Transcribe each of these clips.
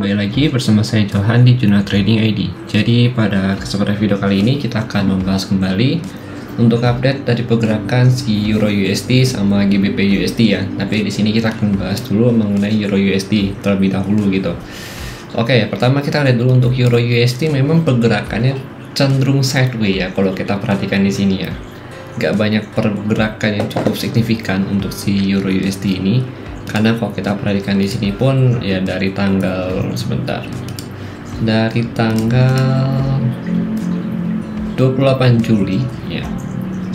kembali lagi bersama saya Johan di Jurnal Trading ID. Jadi pada kesempatan video kali ini kita akan membahas kembali untuk update dari pergerakan si Euro USD sama GBP USD ya. Tapi di sini kita akan bahas dulu mengenai Euro USD terlebih dahulu gitu. Oke, pertama kita lihat dulu untuk Euro USD, memang pergerakannya cenderung sideways ya kalau kita perhatikan di sini ya. Gak banyak pergerakan yang cukup signifikan untuk si Euro USD ini. Karena kalau kita perhatikan di sini pun ya dari tanggal dari tanggal 28 Juli ya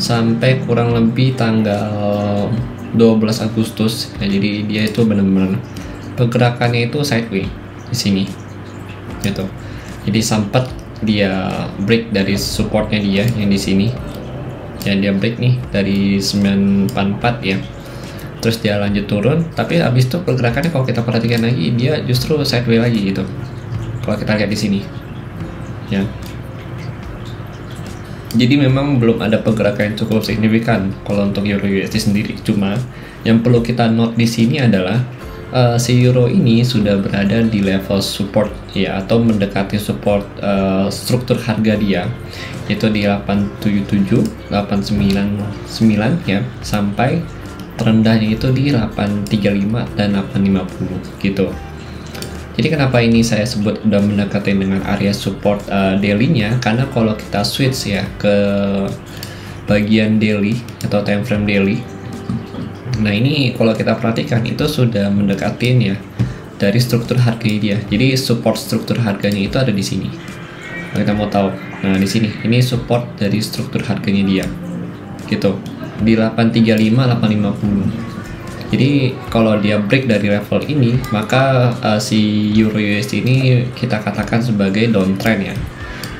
sampai kurang lebih tanggal 12 Agustus ya, jadi dia itu benar-benar pergerakannya itu sideways di sini gitu. Jadi sempat dia break dari supportnya dia yang di sini ya, dia break nih dari 944 ya. Terus dia lanjut turun, tapi habis itu pergerakannya kalau kita perhatikan lagi dia justru sideways lagi gitu. Kalau kita lihat di sini, ya. Jadi memang belum ada pergerakan yang cukup signifikan kalau untuk Euro USD sendiri. Cuma yang perlu kita note di sini adalah si Euro ini sudah berada di level support ya, atau mendekati support struktur harga dia, yaitu di 877, 899 ya, sampai terendahnya itu di 835 dan 850 gitu. Jadi kenapa ini saya sebut udah mendekati dengan area support daily-nya, karena kalau kita switch ya ke bagian daily atau time frame daily, nah ini kalau kita perhatikan itu sudah mendekatin ya dari struktur harganya dia. Jadi support struktur harganya itu ada di sini. Kalau kita mau tahu, nah di sini ini support dari struktur harganya dia gitu, di 835 850. Jadi kalau dia break dari level ini, maka si Euro USD ini kita katakan sebagai downtrend ya.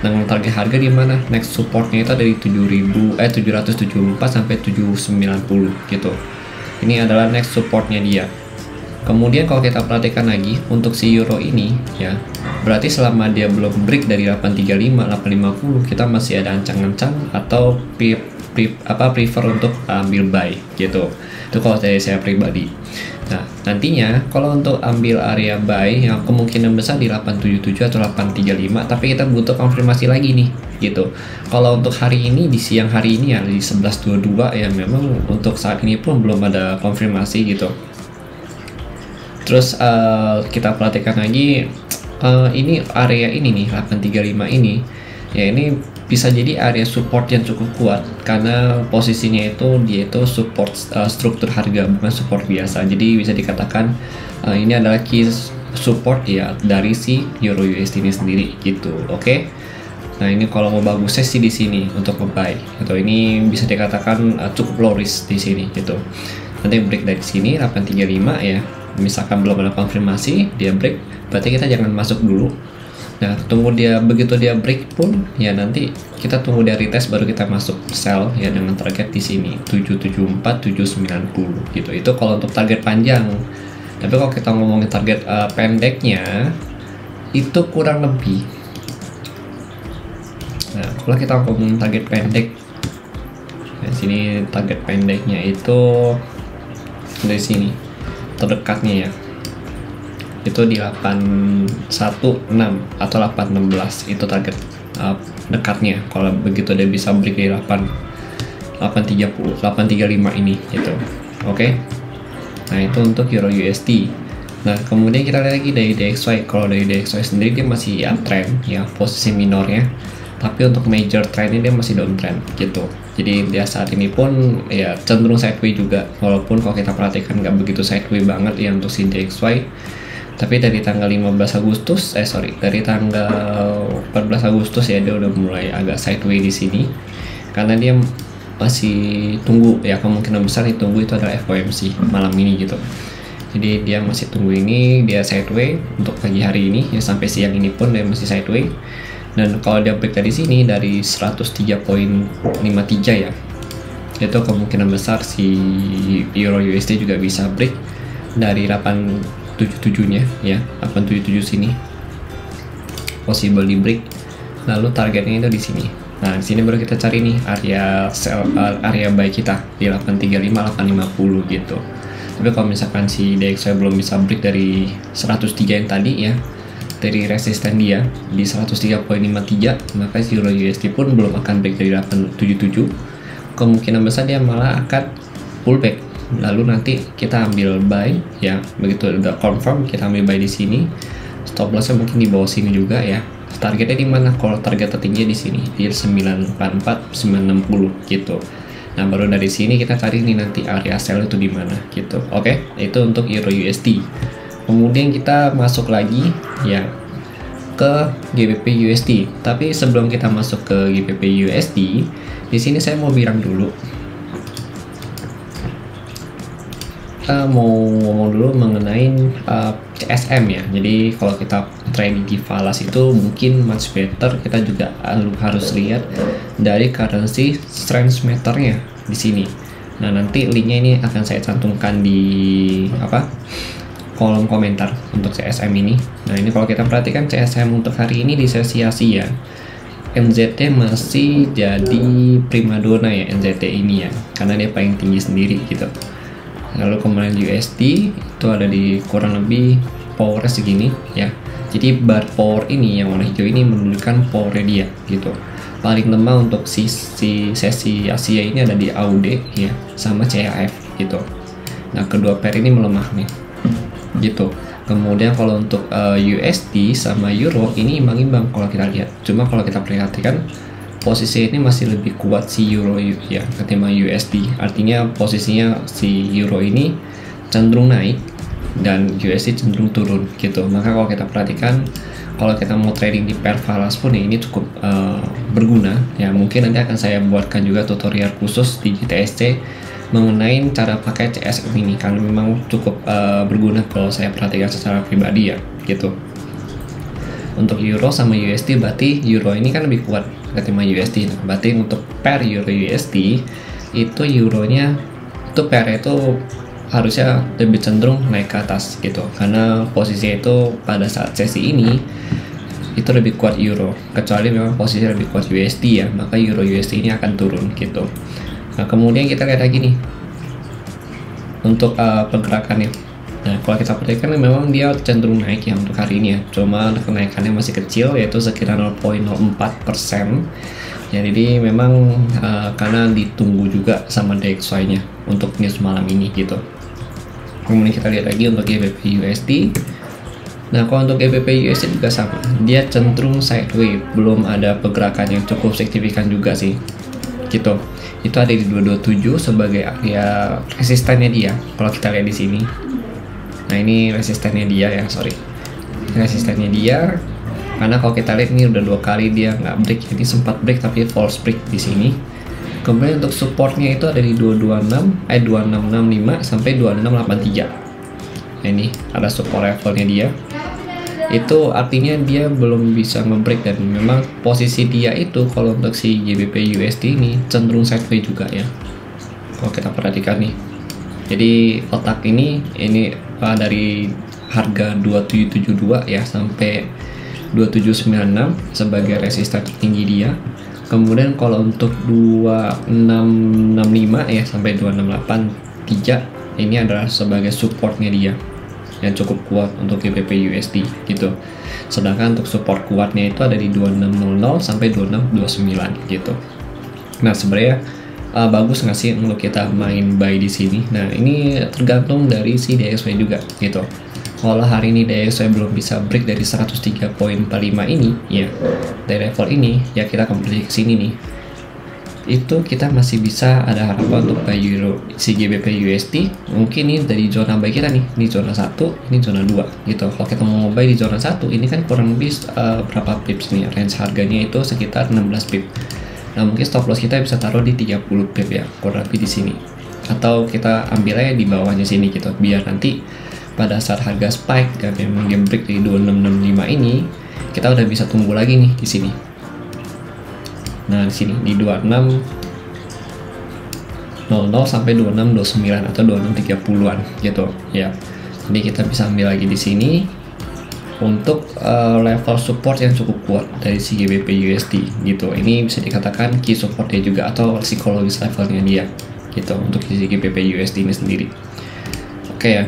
Dengan target harga di mana? Next supportnya itu dari 774 sampai 790 gitu. Ini adalah next supportnya dia. Kemudian kalau kita perhatikan lagi untuk si Euro ini ya, berarti selama dia belum break dari 835 850, kita masih ada ancang-ancang atau prefer untuk ambil buy gitu. Itu kalau dari saya pribadi. Nah nantinya kalau untuk ambil area buy yang kemungkinan besar di 877 atau 835, tapi kita butuh konfirmasi lagi nih gitu. Kalau untuk hari ini, di siang hari ini ya di 11.22 ya, memang untuk saat ini pun belum ada konfirmasi gitu. Terus kita perhatikan lagi ini area ini nih 835 ini ya, ini bisa jadi area support yang cukup kuat karena posisinya itu dia itu support struktur harga, bukan support biasa. Jadi bisa dikatakan ini adalah key support ya dari si Euro USD ini sendiri gitu. Oke. Nah ini kalau mau bagusnya sih di sini untuk nge-buy atau ini bisa dikatakan cukup low risk di sini gitu. Nanti break dari sini 835 ya. Misalkan belum ada konfirmasi dia break, berarti kita jangan masuk dulu. Nah, tunggu dia, begitu dia break pun ya nanti kita tunggu dia retest baru kita masuk sell ya, dengan target di sini 774 790 gitu. Itu kalau untuk target panjang. Tapi kalau kita ngomongin target pendeknya itu kurang lebih. Nah, kalau kita ngomongin target pendek, nah sini target pendeknya itu dari sini terdekatnya ya, itu di 816 atau 816 itu target dekatnya. Kalau begitu dia bisa break di 835 ini gitu. Oke. Nah itu untuk Euro USD. Nah kemudian kita lihat lagi dari DXY. Kalau dari DXY sendiri dia masih uptrend ya, posisi minornya, tapi untuk major trendnya dia masih downtrend gitu. Jadi dia saat ini pun ya cenderung sideways juga, walaupun kalau kita perhatikan nggak begitu sideways banget ya untuk si DXY. Tapi dari tanggal 15 Agustus, dari tanggal 14 Agustus ya dia udah mulai agak sideways di sini, karena dia masih tunggu ya, kemungkinan besar ditunggu itu adalah FOMC malam ini gitu. Jadi dia masih tunggu ini, dia sideways untuk pagi hari ini ya, sampai siang ini pun dia masih sideways. Dan kalau dia break dari sini dari 103.53 ya, itu kemungkinan besar si Euro USD juga bisa break dari 877-nya ya, 877 sini possible di break. Lalu targetnya itu di sini. Nah, di sini baru kita cari nih area sell, area buy kita di 835 850 gitu. Tapi kalau misalkan si DXY belum bisa break dari 103 yang tadi ya, dari resisten dia di 103.53, maka Euro USD pun belum akan break dari 877. Kemungkinan besar dia malah akan pullback. Lalu nanti kita ambil buy ya, begitu udah confirm kita ambil buy di sini. Stop lossnya mungkin di bawah sini juga ya. Targetnya di mana? Kalau target tertinggi di sini di 944 960 gitu. Nah, baru dari sini kita cari nih nanti area sell itu di mana gitu. Oke, itu untuk Euro USD. Kemudian kita masuk lagi ya ke GBP USD. Tapi sebelum kita masuk ke GBP USD, di sini saya mau bilang dulu. Mau ngomong dulu mengenai CSM ya. Jadi kalau kita trading di falas itu mungkin much better, kita juga harus lihat dari currency strength meternya di sini. Nah, nanti linknya ini akan saya cantumkan di kolom komentar untuk CSM ini. Nah, ini kalau kita perhatikan CSM untuk hari ini di sesi Asia, NZT masih jadi primadona ya, NZT ini ya, karena dia paling tinggi sendiri gitu. Lalu kemudian USD itu ada di kurang lebih powernya segini ya. Jadi bar power ini yang warna hijau ini menunjukkan powernya dia gitu. Paling lemah untuk sesi Asia ini ada di AUD ya, sama CHF gitu. Nah, kedua pair ini melemah nih gitu. Kemudian kalau untuk USD sama Euro ini imbang-imbang kalau kita lihat. Cuma kalau kita perhatikan posisi ini masih lebih kuat si Euro ya ketimbang USD. Artinya posisinya si Euro ini cenderung naik dan USD cenderung turun gitu. Maka kalau kita perhatikan, kalau kita mau trading di pair falas pun ya, ini cukup berguna ya. Mungkin nanti akan saya buatkan juga tutorial khusus di GTSC mengenai cara pakai CSM ini, karena memang cukup berguna kalau saya perhatikan secara pribadi ya gitu. Untuk Euro sama USD berarti Euro ini kan lebih kuat ketimbang USD. Nah, berarti untuk pair Euro USD itu Euronya itu pair itu harusnya lebih cenderung naik ke atas gitu, karena posisinya itu pada saat sesi ini itu lebih kuat Euro, kecuali memang posisi lebih kuat USD ya, maka Euro USD ini akan turun gitu. Nah, kemudian kita lihat lagi nih untuk pergerakannya. Nah, kalau kita perhatikan memang dia cenderung naik ya untuk hari ini ya, cuma kenaikannya masih kecil yaitu sekitar 0,04%. Ya, jadi memang karena ditunggu juga sama DXY-nya untuk news malam ini gitu. Kemudian kita lihat lagi untuk GBP USD. Nah, kalau untuk GBP USD juga sama, dia cenderung sideways, belum ada pergerakan yang cukup signifikan juga sih gitu. Itu ada di 227 sebagai area resistennya dia kalau kita lihat di sini. Nah, ini resistennya dia ya, resistennya dia, karena kalau kita lihat ini udah 2 kali dia nggak break, jadi sempat break tapi false break di sini. Kemudian untuk supportnya itu ada di 2665 sampai 2683. Nah, ini ada support levelnya dia. Itu artinya dia belum bisa nge-break, dan memang posisi dia itu kalau untuk si GBP USD ini cenderung sideways juga ya. Kalau kita perhatikan nih. Jadi kotak ini dari harga 2772 ya sampai 2796 sebagai resisten tertinggi dia. Kemudian kalau untuk 2665 ya sampai 2683 ini adalah sebagai supportnya dia yang cukup kuat untuk GBP USD gitu. Sedangkan untuk support kuatnya itu ada di 2600 sampai 2629 gitu. Nah, sebenarnya bagus nggak sih untuk kita main buy di sini? Nah, ini tergantung dari si DXY juga gitu. Kalau hari ini DXY belum bisa break dari 103.45 ini ya, dari level ini ya, kita kembali ke sini nih. Itu kita masih bisa ada harapan untuk buy Euro si GBP USD. Mungkin ini dari zona buy kita nih, ini zona 1, ini zona 2 gitu. Kalau kita mau buy di zona 1 ini kan kurang lebih berapa pips nih, range harganya itu sekitar 16 pips. Nah, mungkin stop loss kita bisa taruh di 30 pip ya, kurang lebih di sini. Atau kita ambil aja di bawahnya sini gitu, biar nanti pada saat harga spike dan memang dia break di 2665 ini, kita udah bisa tunggu lagi nih di sini. Nah, di sini di 2600 sampai 2629 atau 2630-an gitu ya. Jadi kita bisa ambil lagi di sini untuk level support yang cukup kuat dari si GBP USD gitu. Ini bisa dikatakan key supportnya juga atau psikologis levelnya dia gitu untuk si GBP USD ini sendiri. Oke ya.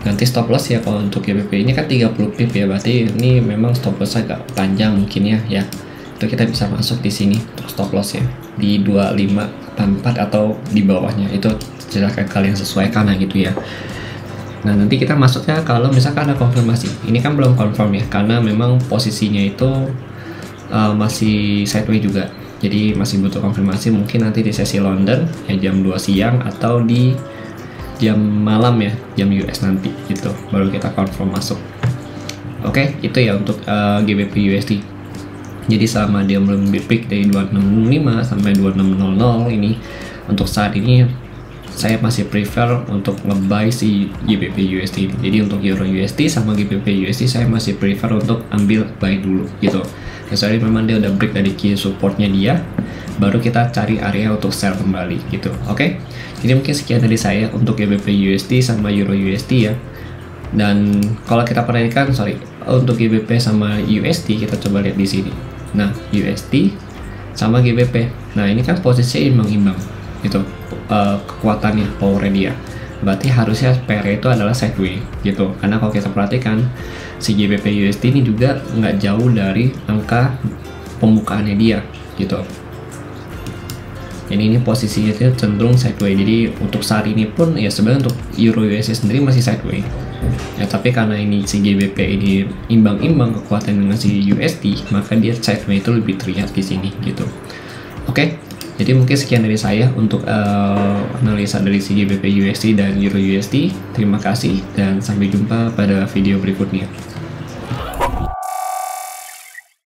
Nanti stop loss ya kalau untuk GBP ini kan 30 pip ya, berarti ini memang stop loss agak panjang mungkin ya. Itu kita bisa masuk di sini untuk stop loss ya di 2584 atau di bawahnya, itu silahkan kalian sesuaikan lah gitu ya. Nah nanti kita masuknya kalau misalkan ada konfirmasi. Ini kan belum confirm ya, karena memang posisinya itu masih sideways juga, jadi masih butuh konfirmasi. Mungkin nanti di sesi London ya jam 2 siang atau di jam malam ya, jam US nanti gitu, baru kita confirm masuk. Oke, itu ya untuk GBP USD. Jadi selama dia belum break dari 2665 sampai 2600 ini, untuk saat ini saya masih prefer untuk nge-buy si GBP USD. Jadi untuk Euro USD sama GBP USD saya masih prefer untuk ambil buy dulu gitu. Kecuali memang dia udah break dari key supportnya dia, baru kita cari area untuk sell kembali gitu. Oke? Jadi mungkin sekian dari saya untuk GBP USD sama Euro USD ya. Dan kalau kita perhatikan, untuk GBP sama USD kita coba lihat di sini. Nah, USD sama GBP. Nah, ini kan posisinya imbang-imbang gitu. Kekuatannya, powernya dia. Berarti harusnya pair itu adalah sideways gitu. Karena kalau kita perhatikan si GBP USD ini juga nggak jauh dari angka pembukaannya dia gitu. Ini posisinya itu cenderung sideways. Jadi untuk saat ini pun ya sebenarnya untuk Euro USD sendiri masih sideways. Ya tapi karena ini si GBP ini imbang-imbang kekuatan dengan si USD, maka dia sideways itu lebih terlihat di sini gitu. Oke. Jadi mungkin sekian dari saya untuk analisa dari si GBP USD dan Euro USD. Terima kasih dan sampai jumpa pada video berikutnya.